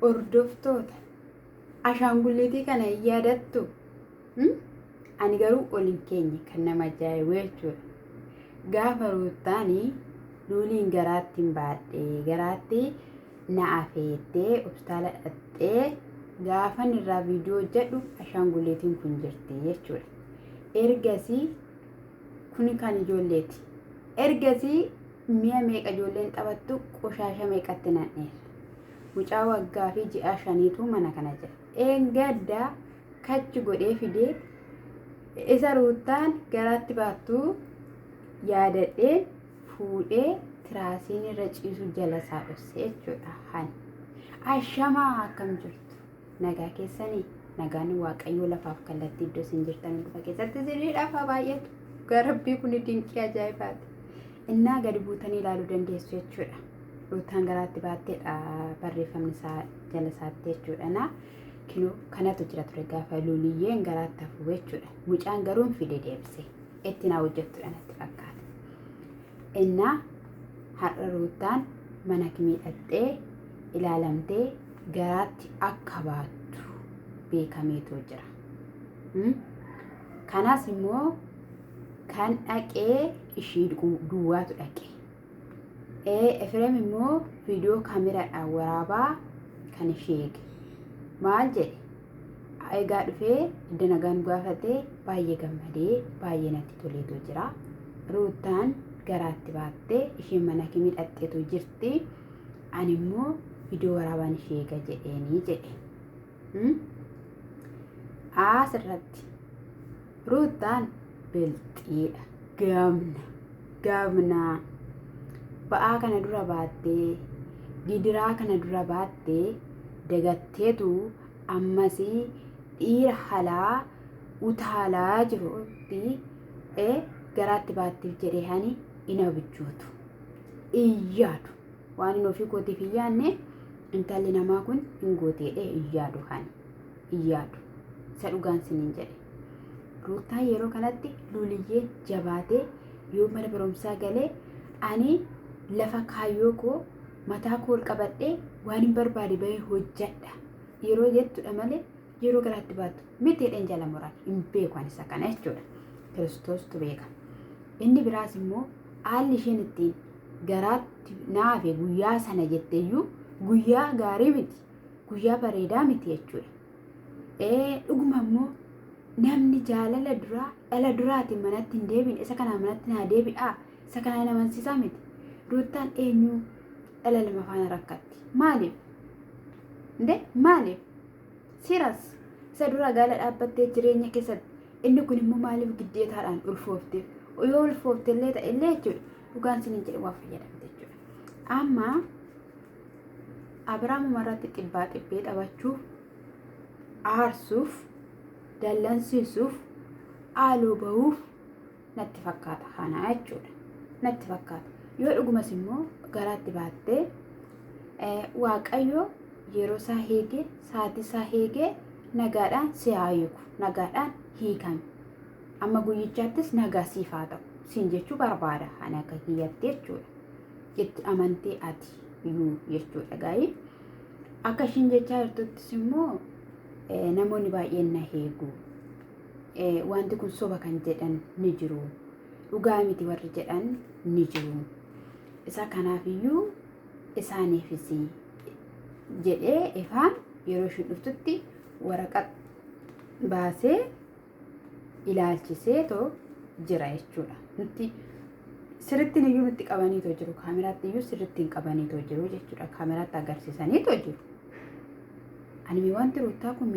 ordoftoota ashaangulliitii kana yaadattu ani garuu olin keenya kan nama ajaa'ibu jechuudha. Gaafa ruuttaanii luuliin garaatti hin baadhee garaatti na afeettee hospitaala dhattee gaafan irraa viidiyoo jedhu ashaangulliitiin kun jirti jechuudha. Ergasii kun kan ijoolleeti. Ergasii mi'a meeqa ijoolleen taphattu qoshaasha meeqatti na'eera. Mucaa waggaa fi ji'a 5tu mana kana jira. Eengaddaa kachi godhee fidee isa ruuttaan garaatti baattuu yaadadhee fuudhee tiraasiin irra ciisu jala isaa dhossee jechuudha. Ashamaa akkam jirtu nagaa keessanii nagaan waaqayyoo lafaaf kallattii iddoo isin jirtan dhufa keessatti sirriidhaaf baay'atu garabbii kun dinqii ajaa'ibaati. Innaa gadi buutanii ilaaluu dandeessu jechuudha. Ruuttaan garaatti baatteedha barreeffamni isaa jala isaatti jechuudha. Kinoo kanatu jira ture gaafa luuliyyeen garaatti hafu jechuudha. Mucaan garuu fide deebise itti naa hojjettudha natti fakkaata. Innaa har'a ruuttaan mana miidhattee ilaalamtee garaatti akka baattu beekameetu jira. Kanas immoo kan dhaqee ishii duwwaatu dhaqe. Efreem immoo viidiyoo kaameraadhaan waraabaa kan ishee eege. Maal jedhe? Egaa dhufee edda nagaan gaafatee baay'ee gammadee baay'ee natti toleetu jira. Ruuttaan garaatti baattee isheen mana miidhatteetu jirti. Ani immoo viidiyoo waraabaan ishee eega jedheenii jedhe. Asirratti ruuttaan bilxiidha. Gamna. Ba'aa kana dura baattee gidiraa kana dura baattee dagatteetu ammasii dhiira halaa utaalaa jirutti garaatti baattiif jedhee hani ina bichootu iyyaadu waan inni ofii kootiif iyyaanne intalli namaa kun hin gooteedhe iyyaadu isa dhugaan siniin jedhe. Ruuttaan yeroo kanatti luuliyyee jabaatee yoo mana barumsaa galee ani lafa kaayyoo koo mataa koo ol qabadhee waan hin barbaade bahee hojjedha yeroo jettudha malee yeroo garaatti baattu miteedhaan jala muraan hin beeku ani isa kana jechuudha. Kiristoostu beeka. Inni biraas immoo haalli isheen ittiin garaatti naafe guyyaa sana jetteeyyuu guyyaa gaarii miti guyyaa bareedaa miti jechuudha. Dhuguma immoo namni jaalala duraa dhala duraatiin manatti hin deebiin isa kanaa manatti naa deebi'aa isa kanaa nama amansiisaa miti. Ruuttaan eenyu dhala lama faana rakkatti maaliif? Maaliif? Siras isa dura gaala dhaabbattee jireenya keessatti inni kun immoo maaliif giddeetaadhaan ulfoofteef yoo ulfooftellee ta'ellee jechuudha dhugaan siniin jedhe waa fayyadamte jechuudha. Amma Abiraam irratti xibbaa xibbee taphachuuf aarsuuf dallansiisuuf haaloo bahuuf natti fakkaata kana jechuudha. Natti fakkaata. Yoo dhugumas immoo garaatti baattee waaqayyo yeroo isaa heegee sa'aatii isaa heegee nagaadhaan si haayiku nagaadhaan hiikame. Amma guyyichaattis nagaa siif haa ta'u siin jechuu barbaada ani akka kiyyatti jechuudha. Itti amantee ati iyyuu jechuudha gaa'ii. Akka ishiin jechaa jirtuttis immoo namoonni baay'een na heegu. Wanti kun soba kan jedhan ni jiru. Dhugaa miti warri jedhan ni jiru. Isa kanaafiyyuu isaaniifis jedhee ifaan yeroo isheen dhuftutti waraqaa baasee ilaalchisee too jira jechuudha. Nuti sirriitti iyyuu nutti qabaniitoo jiru. Kaameraatti iyyuu sirriitti hin qabaniitoo jiru jechuudha. Kaameraatti agarsiisaniitoo jiru. Ani wanti ruuttaa kun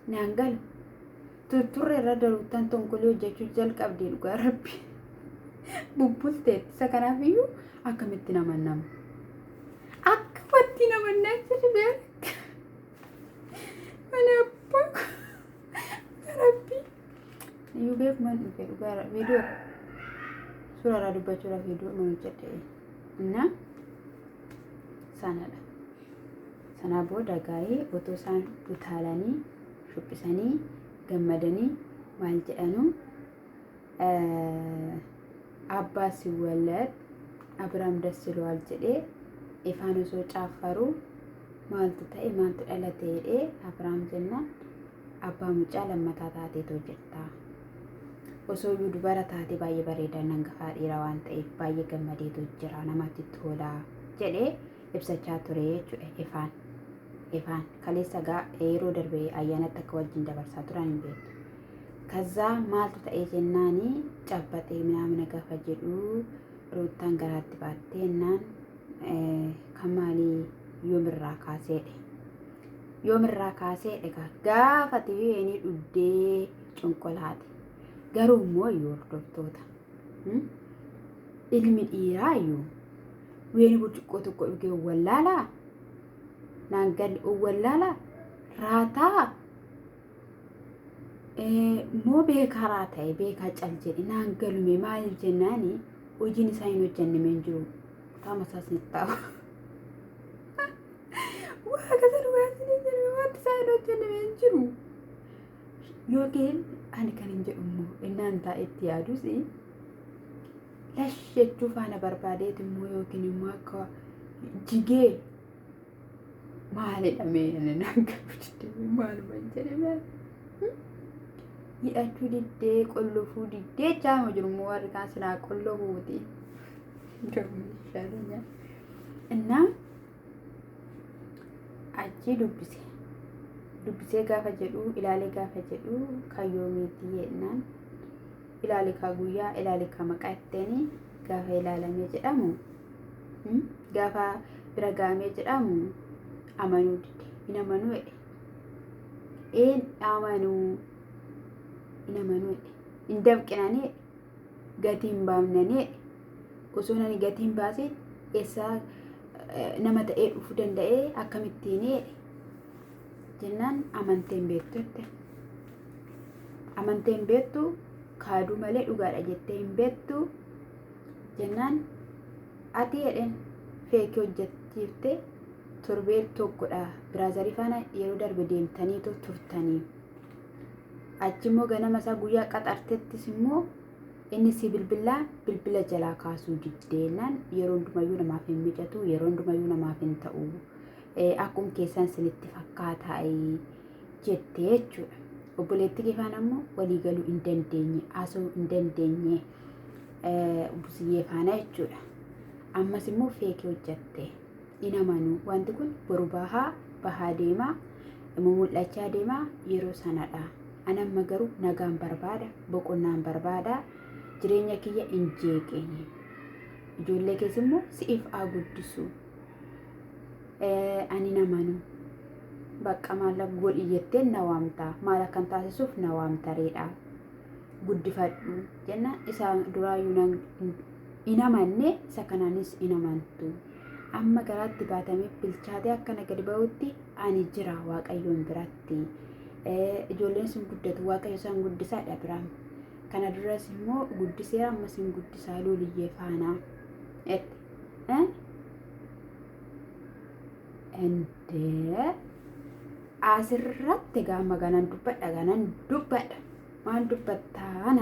naan galu. Turre irra daruuttaan tonkolii hojjechuu jalqabdee dhugaa rabbi. Bubbulteetti isa kanaafiyyuu akkamitti namannama. Akkamitti namannaa jedhu beeka. Mana abbaa rabbi. Iyyuu beekumaan dhufe dhugaa viidiyoo suuraa irraa dubbachuudhaaf viidiyoo nu hojjedhe. Inna sanadha. Sanaa booda gaa'ee otoo isaan utaalanii shubhisanii gammadanii maal jedhanu abbaa siwwalad Abiraam das ይለዋል jedhee ifaan osoo caaffaru maaltu ta'e maaltu dhalate jedhee Abrahaam jennaan abbaa mucaa lammataa taateetoo jirta. Osoo iyyuu dubara taate baay'ee bareedaa hangafaa dhiira waan ta'eef baay'ee gammadeetu jira namatti tola jedhee ibsachaa ture jechuudha ifaan kaleessa yeroo darbee ayyaanatti akka wajjin dabarsaa turan hin beektu. Kazaa maaltu ta'ee jennaanii cabbaxee ምናምን gaafa jedhu ruuttaan garaatti baattee jennaan kan maalii yoomirraa kaaseedha gaafa ta'ee dhuddee cunqolaate. Garuu immoo hordoftoota ilmi dhiiraa iyyuu weeni burcuqqoo tokko dhugee wallaalaa naangalli wallaalaa raataa moo beekaa raa ta'e beekaa cal jedhe naangalume maaliif jennaani hojiin isaa hin hojjanname hin jiru qaama isaas ni taa'u waa gasan waasni jedhame wanti isaa hin hojjanname hin jiru yookiin ani kan hin jedhu immoo innaan taa'etti yaadusi lash jechuu faana barbaadeet immoo yookiin immoo akka jigee maalidha mee naangalu diddee maaluma jedhame hidhachuu diddee qollofuu diddee jaama jiru immoo warri kaan sinaa qollofuuti gammishaadanya innaa achi dubbisee gaafa jedhu ilaalee gaafa jedhu kayyoo miitii jennaan ilaali ka guyyaa ilaali ka maqaa itteeni gaafa ilaalamee jedhamu gaafa bira gaamee jedhamu amanuu dide hin amanuu hin dabqinanii gatii hin baafnanii osoo nani gatii hin baasin eessaa nama ta'ee dhufuu danda'ee akkamittiin jennaan amanteen beektu kaaduu malee dhugaadha jettee hin beektu jennaan ati jedhen feekii hojjechiifte torbee tokkodha biraazarii faana yeroo darbe deemtanii turtanii achi immoo ganama isaa guyyaa qaxartettis immoo inni si bilbila jalaa kaasuu diddeenaan yeroo hundumayyuu namaaf hin mijatu yeroo hundumayyuu namaaf hin ta'u akkuma keessan sinitti fakkaataa jettee jechuudha. Obboleetti kifaan ammoo walii galuu hin dandeenye haasa'uu hin dandeenye busiyyee faana jechuudha. Ammas immoo feekii hojjatte hin amanuu wanti kun boru bahaa deemaa mul'achaa deemaa yeroo sanadha. Anamma garuu nagaan barbaada boqonnaan barbaada jireenya kiyya hin jeeqeenye ijoollee keessa immoo si'if haa guddisu. Ani namanu bakka maal godhi jettee na waamta maal akkan taasisuuf na waamtareedha guddifadhu jenna isa duraayyuu hin amanne isa kanaanis hin amantu amma garaatti baatamee bilchaatee akkana gadi ba'utti ani jira waaqayyoon biratti ijoolleen sun guddatu waaqayyo isaan guddisaadha biraan kana duras immoo guddiseera ammas hin guddisaa looliyyee faanaa asirratti gaama ganan dubbadha maal dubbattaa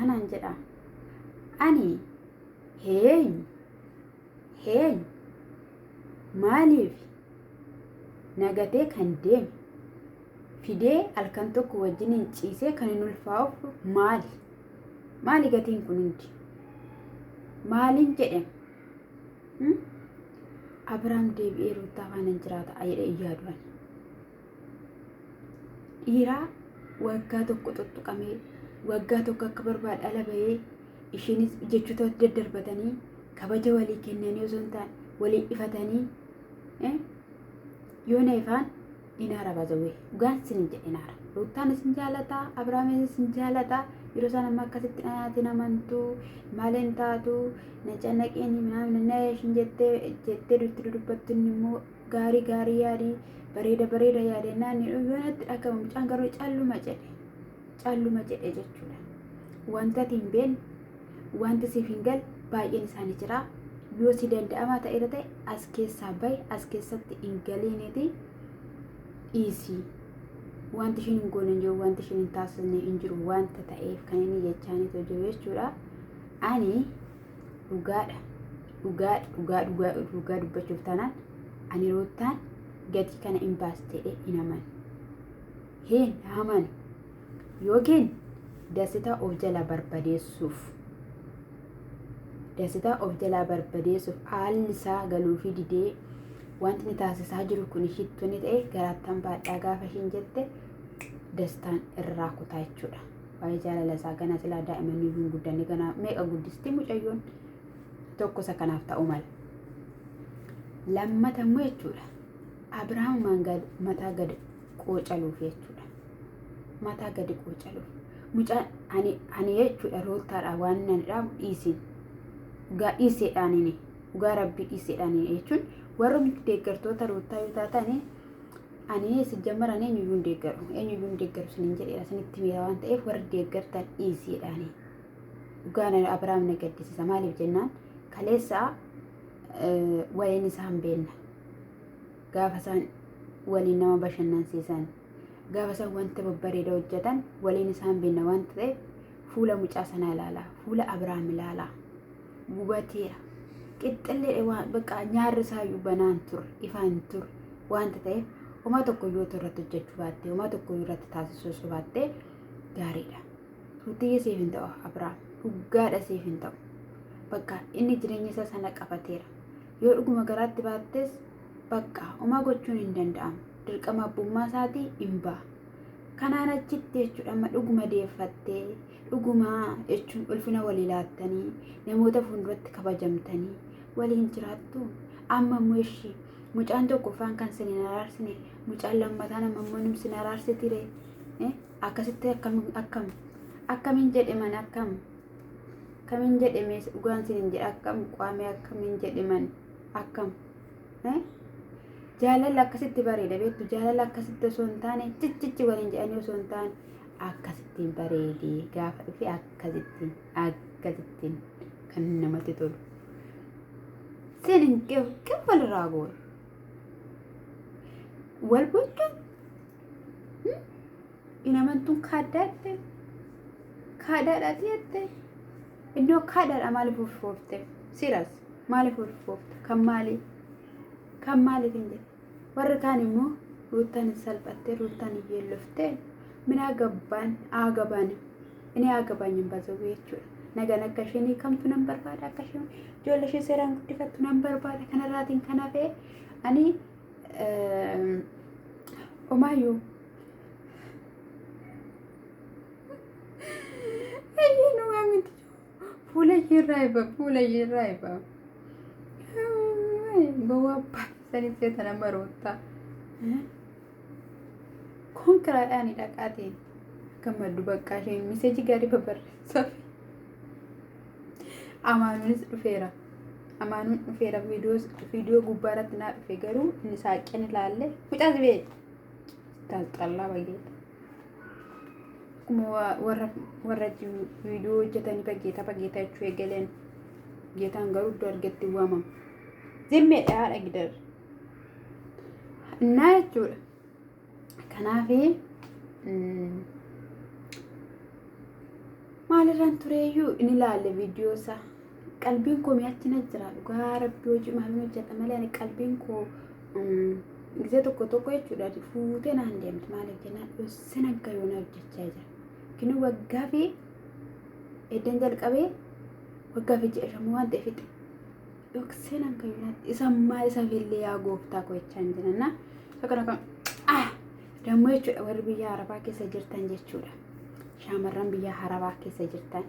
naan jedha ani heen maaliif nagatee kan deeme fidee halkan tokko wajjin hin ciisee kan hin ulfaa'uuf maali gatiin kun hundi maaliin jedhame Abrahaam deebi'ee ruutaa faana jiraata jedhee iyyaadwan dhiiraa waggaa tokko tuttuqamee waggaa tokko akka barbaade ala bahee isheenis jechoota daddarbatanii kabaja walii kennanii osoo hin taane walii ifatanii yoo na ifaan inaara bazawee dhugaan sin jedhinaara ruutaan isin jaalataa Abrahaamis isin jaalataa yeroo sana amma akkasitti dhayaatiin amantuu maaliin taatu na cannaqeeni minaan na ishin jettee dubbattuun immoo gaarii yaadii bareeda yaadennaan yoo natti dhagahamu mucaan garuu calluma jedhe jechuudha. Wanta hin beekne wanti siif hin galle baay'een isaanii jira yoo si danda'amaa ta'e as keessaa bahi as keessatti hin galiiniti dhiisii. Wanti ishiin hin goone hin jiru wanti ishiin hin taasisne hin jiru wanta ta'eef kan inni jechaanii jiru jechuudha. Ani dhugaadha dhugaa dubbachuuf taanaan ani Ruuttaan gadi kana hin baastee hin amanu. Hin amanu yookiin dasitaa of jalaa barbadeessuuf haalli isaa galuu fi didee wanti ni taasisaa jiru kun ishittuu ni ta'e garaattan baadhaa gaafa ishiin jette dastaan irraa kutaa jechuudha. Waa'ee jaalala isaa ganaa silaa daa'imman iyyuu guddanne ganaa meeqa guddistii mucayyoon tokko isa kanaaf ta'u mala. Lammata immoo jechuudha Abiraam mataa gadi qoocaluuf jechuudha. Mataa gadi qoocaluuf. Mucaan ani jechuudha Ruuttaadha waan nan dhaabu dhiisin. Dhugaa dhiiseedhaanini. Dhugaa Rabbii dhiiseedhaanini jechuun warra deeggartoota Ruuttaa yoo taatanii ani sijjammaran eenyuyyuu hin deeggaru sinin jedheera sinitti miira waan ta'eef warri deeggartan dhiiseedhaani. Dhugaan Abiraam na gaddisiisa maaliif jennaan kaleessaa waliin isaan beenna. Gaafa isaan waliin nama bashannansiisan gaafa isaan wanta babbareeda hojjetan waliin isaan beenna waan ta'eef fuula mucaa sanaa ilaalaa fuula Abiraam ilaalaa gubateera. Qixxillee waan bakka nyaarri isaayyuu banaan ture ifaan ture wanta ta'eef homaa tokko yoo irratti hojjechuu baatte homaa tokko irratti taasisuu baatte gaariidha. Ruutiyya siif hin ta'u Abiraam dhugaadha siif hin ta'u. Bakka inni jireenya isaa sana qabateera. Yoo dhuguma garaatti baattes bakka homaa gochuun hin danda'amu. Dirqama abbummaa isaatii hin ba'a. Kanaan achitti jechuudha amma dhuguma deeffattee dhuguma jechuun ulfina walii laattanii namoota fuulduratti kabajamtanii waliin jiraattu. Amma immoo ishii mucaan tokko faan kan sin araarsine mucaan lammataan amma immoo sin araarsitire akkasitti akkamiin jedhaman akkamiin jedhamee dhugaan sin jedha akkam qaamee akkamiin jedhaman akkam jaalala akkasitti bareeda beektu jaalala akkasitti osoo hin taane cichichi waliin jedhanii osoo hin taane akkasittiin bareedee gaafa dhufe akkasittiin kan namatti tolu. Sin hin qeef walirraa goone. Wal bochuun inamantuun kaadhaadhaati jette iddoo kaadhaadha maaliif ulfoofte siras maaliif ulfoofte kan maaliif hin jedhe warri kaan immoo Ruuttaan salphattee Ruuttaan iyyeelloftee minaa gabbaan aagabaan inni aagabaan hin baasuu jechuudha. Nagaan akka isheen kamtu nan barbaada akka isheen ijoollee ishee seeraan guddifattu nan barbaada kanarraatiin kan hafe ani Omayyuu eenyu waamiti fuula jirraa ifa bawwaabba saniif jeeta nama Ruuttaa konkiraadhaan dhaqaatiin gammaddu bakka isheen miseeji gaarii babarreessaaf amaanuunis dhufeera. Amaanuun dhufeera viidiyoo gubbaarratti naa dhufe garuu inni saaqeen ilaalle mucaa sibee xallaa baay'eeta. Akkuma warra viidiyoo hojjetanii fageetaa jechuu eegaleen geetaan garuu iddoo argatti waamamu. Zimmeedha haadha gidar. Innaa jechuudha. Kanaafii maalirraan tureeyyuu inni ilaalle viidiyoo isaa. Qalbiin koo mi'aachina jira dhugaa Rabbii hojii maaliin hojjeta malee ani qalbiin koo gisee tokko jechuudha fuutee naan deemti maaliif jennaan dhoosseen akka yoona hojjechaa jira. Kinu waggaa fi eddan jalqabee waggaa fi ji'a shamuu waan ta'eef dhoosseen akka yoonaatti isa maal isa fillee yaa gooftaa koo jechaa hin jirannaa. Akkana dammoo jechuudha warri biyya Arabaa keessa jirtan jechuudha. Shaamarran biyya Arabaa keessa jirtan.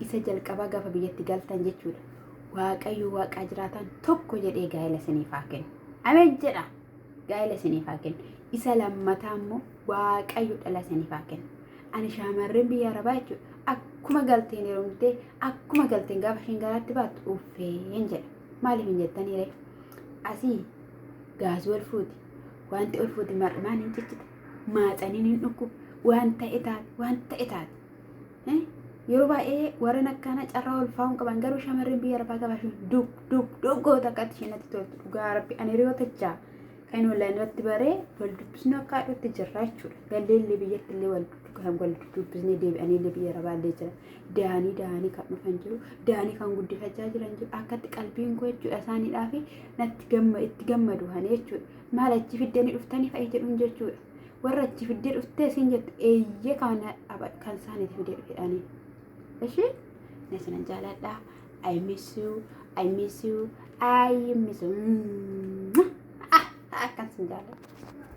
Isa jalqabaa gaafa biyyatti galtan jechuudha. Waaqayyo waaqaa jiraatan tokko jedhee gaa'ela isiniif haa kennu. Ameen jedha gaa'ela isiniif haa kennu. Isa lammataa immoo waaqayyo dhala isiniif haa kennu. Ani shaamarreen biyya Arabaa jechuudha. Akkuma galteen yeroo akkuma galteen gaafa isheen garaatti baattu uffeen jedha. Maaliif hin jettanii ree? Asii gaazii ol fuuti. Wanti ol fuuti mar'imaan hin ciccite. Maaxaniin hin dhukkubu. Waan ta'e taate. Yeroo baay'ee warreen akkana carraa ulfaa'uun qaban garuu shamarreen biyya Arabaa qabachuun duggoota akkatti isheen natti toltu dhugaa Rabbi ani hiriyootachaa kan onlaayinii irratti baree wal dubbisnu akka haadhutti jirra jechuudha. Galleellee biyyatti illee wal kan wal dubbisnee deebi'anii biyya rabaallee jira. Daanii kan dhufan jiru. Daanii kan guddifachaa jiran jiru. Akkatti qalbiin koo jechuudha isaaniidhaaf natti itti gammadu hani jechuudha. Maal achi fiddanii dhuftanii fa'i jedhuun jechuudha. Warra achi fiddee dhuftee siin jettu eeyyee kan isaaniitti fidee dhufedhaanii. Ishee nasinan jaaladha. I miss you. I miss you. I miss you. Akkan sin jaaladha.